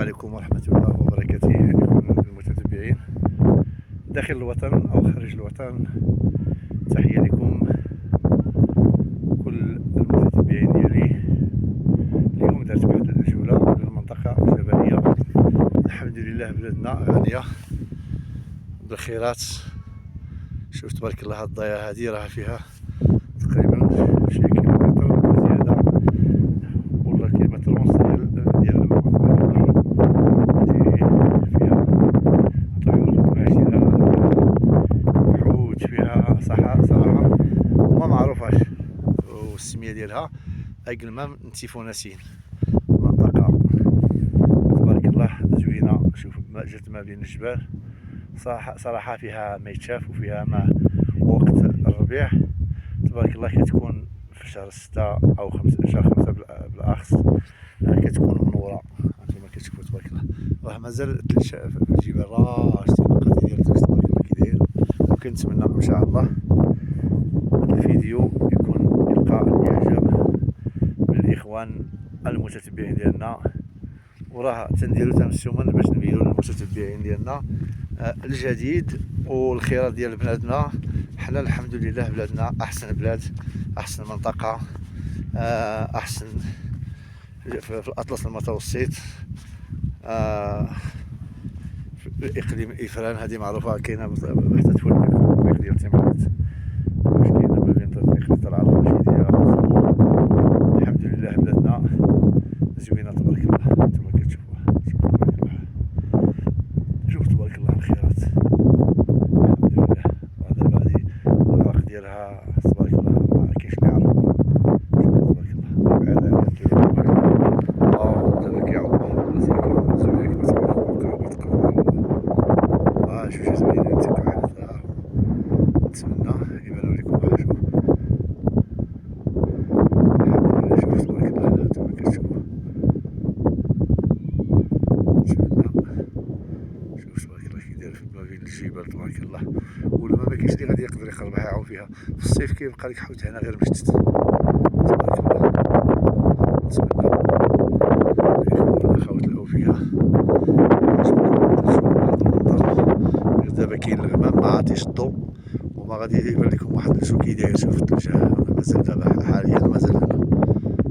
عليكم ورحمة الله وبركاته المتتبعين داخل الوطن أو خارج الوطن. تحية لكم كل المتتبعين ديالي. اليوم درت واحد الجولة للمنطقة الجبلية. الحمد لله بلادنا غنية بالخيرات. شوف تبارك الله هاد الضيعة هادي راه فيها تقريبا شي كيلومتر زيادة ولا كيلومتر ونص ديال الماء. فيها طيور ماشية، حوت، فيها صراحة وما معروفاش، والسمية ديالها أقلمام نتيفوناسين. منطقة تبارك الله زوينة. شوف جات ما بين الجبال، صراحة فيها ما يتشاف وفيها ما وقت الربيع تبارك الله كتكون في شهر 6 أو شهر 5 بالأخص كتكون منورة. هانتوما كتشوفوا تبارك الله راه مازال في الجبال، راه شتي النقاط ديال تبارك الله كي داير. وكنتمنى إن شاء الله هذا الفيديو يكون يلقى الإعجاب من الإخوان المتتبعين ديالنا، وراه تنديرو تنسوما باش نبينو للمتتبعين ديالنا الجديد والخيرات ديال بلادنا. حنا الحمد لله بلادنا احسن بلاد، احسن منطقه، احسن في الاطلس المتوسط. في الاقليم افران هذه معروفه، كاينه حتى تولي التطبيق ديال تيمارات واش كاينه ما بين تطبيق العرب الرشيديه. الحمد لله بلادنا زوينه تبارك الله. انتما كتشوفوها، شوف تبارك الله الخيرات. الحمد لله. دابا هادي الغرق ديالها تبارك الله ما كاينش اللي يعرف. شوف تبارك الله بعاد عليها تبارك الله. دابا كيعوض مساكن زوينة شوف شي زوينين تيكون على نتمنى يبانو لكم. شوف الحمد لله. شوف تبارك الله هانتوما كتشوفوا. شوف تبارك الله كي داير ما بين الجبال تبارك الله، والماء ما كاينش اللي غادي يقدر يقرب يعوم فيها. في الصيف كيبقى لك حوت هنا غير مشتت تبارك الله. نتمنى الاخوات الاوفياء دابا كاين الغمام ما عاطيش الضوء وما غادي يبان لكم واحد الشو كي داير. شوف الثلجة مازال دابا حاليا مازال هنا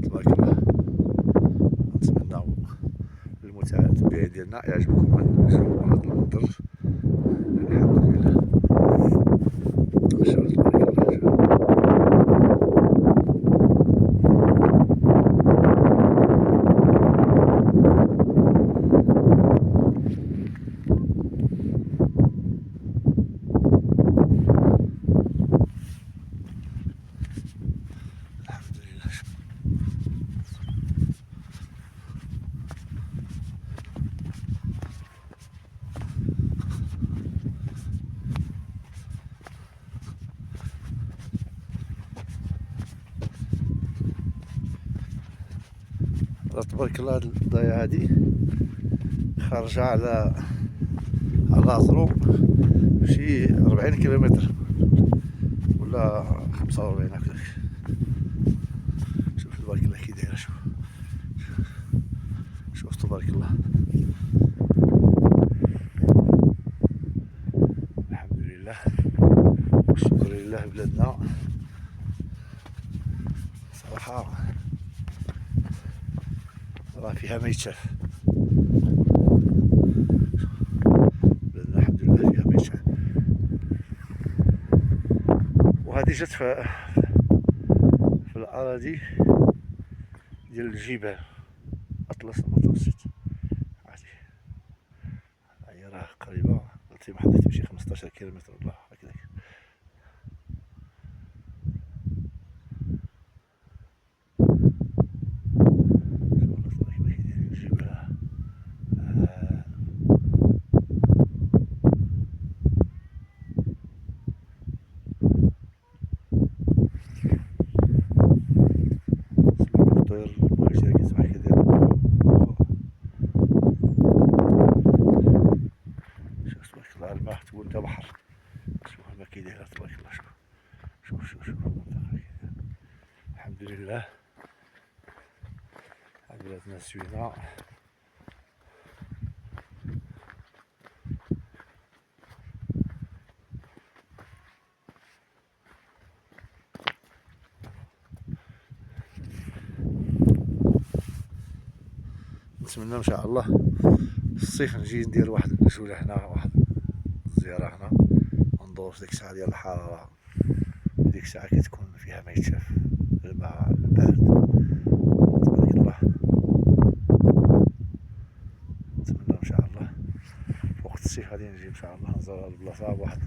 تبارك الله. نتمناو المتابعين ديالنا يعجبكم هذا المنظر. الحمد لله. شوف تبارك الله. تبارك الله. هاد الضيعة هادي خارجة على عزرو شي 40 كيلومتر ولا 45 هكذاك. شوف تبارك الله كي دايرة. شوف تبارك الله. الحمد لله والشكر لله بلادنا. صراحة راه فيها ما يتشاف. بلادنا الحمد لله فيها ما يتشاف. وهذه جات في الأراضي ديال الجبال أطلس المتوسط. هي راه قريبة، قلتي محطة تمشي 15 كيلومتر ولا هكذاك. الطير ماشي راكز معاك كدير. شوف تبارك الله الماء تقول انت بحر. شوف الماء كي داير تبارك الله. شوف المنطقة كي داير. الحمد لله بلادنا زوينة. نتمنى ان شاء الله الصيف نجي ندير واحد الجولة هنا، واحد الزيارة هنا، وندور في ديك الساعة ديال الحرارة، ديك الساعة كتكون فيها ما يتشاف، الماء البارد تبارك الله. نتمنى ان شاء الله في وقت الصيف غادي نجي ان شاء الله نزور هاد البلاصة بواحد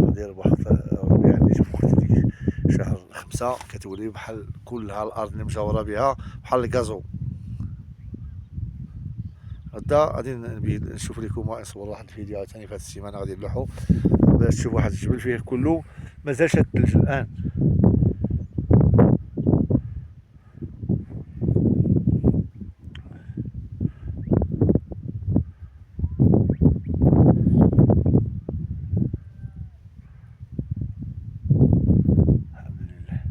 ندير بواحد الربيع، نيت في وقت ديك شهر 5 كتولي بحال كلها الارض اللي مجاورة بها بحال الكازو. غدا غادي نشوف لكم ونصور واحد الفيديو عاوتاني في هاد السيمانة غادي نلوحو باش تشوف واحد الجبل فيه كله مازال شاد الثلج الان. الحمد لله.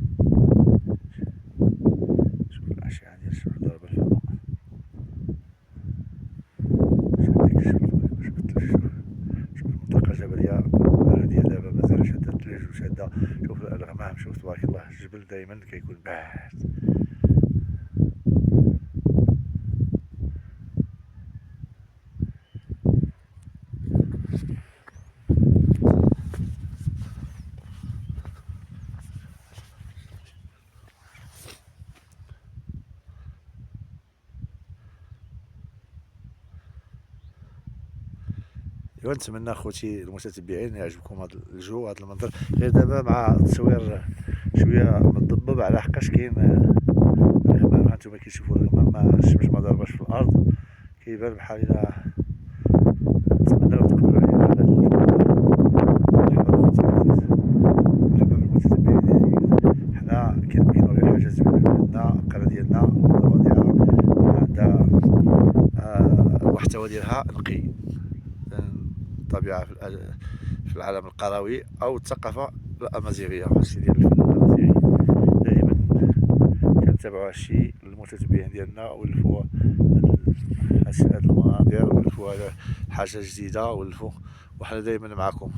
شوف الاشعة ديال الشمس ضاربة في الماء، شوف ديك الجبل، شوف الثلج، شوف المنطقة الجبلية البلدية دابا مازال شادة الثلج وشادة، شوف الغمام، شوف تبارك الله الجبل دايما كيكون بارد. ايوا نتمنى اخوتي المتتبعين يعجبكم هذا الجو، هذا المنظر، غير دابا مع التصوير شويه مضبب على حقاش كاين الغمام. ها نتوما كتشوفوا الغمام، ما الشمس ما ضرباش في الارض، كيبان بحال الا. نتمنى تقبلوا علينا على هذا الجو. مرحبا بالمتتبعين ديالي. حنا كنبينوا غير حاجه زوينه في بلادنا، القريه ديالنا المحتوى ديالها عندها المحتوى ديالها نقي، الطبيعة في العالم القروي أو الثقافة الأمازيغية، هادشي ديال الفن الأمازيغي. دائما كنتابعو هادشي المتتبعين ديالنا، ولفوا هاد المناظر، ولفوا حاجة جديدة، ولفوا، وحنا دائما معكم.